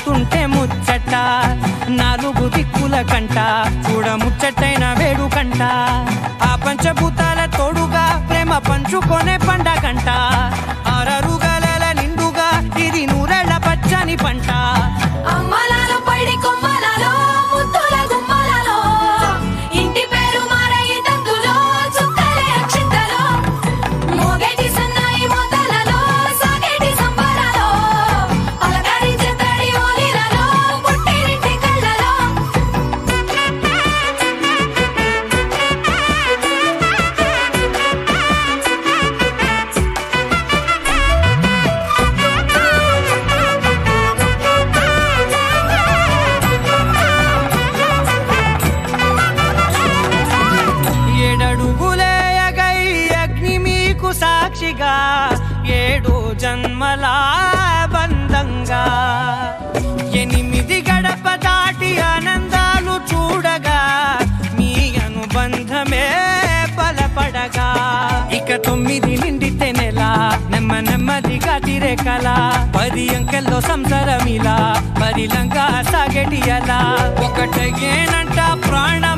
చూస్తుంటే ముచ్చట నాలుగు దిక్కుల కంట చూడ ముచ్చటైన వేడుకంట ఆ పంచభూతాల తోడుగా ప్రేమ పంచుకొనే పండగంట ఆరరుగల నిండుగా ఇది నూరెళ్ళ పచ్చని పంట అమ్మలాలో పడి కొమ్మలలో ముద్దుల గుమ్మలలో ఇంటి పేరు మారయి తందులో చుక్కలే అక్షింతలో మోగేటి సన్నాయి మోతలలో సాగేటి సంబరాలో పలకరించే తడి ఓలిలలో పుట్టినింటి కళ్ళలో ఏడడుగులేయగై అగ్ని మీకు సాక్షిగా 7 జన్మల బంధంగా 8 గడప దాటి ఆనందాలు చూడగా మీ అనుబంధమే బలపడగా ఇక 9 నిండితే నెల నెమ్మదిగా తిరే కల 10 అంకెల్లో సంసారమిలా పరిలంగా సాగటి అలా ఒకటేనంట ప్రాణం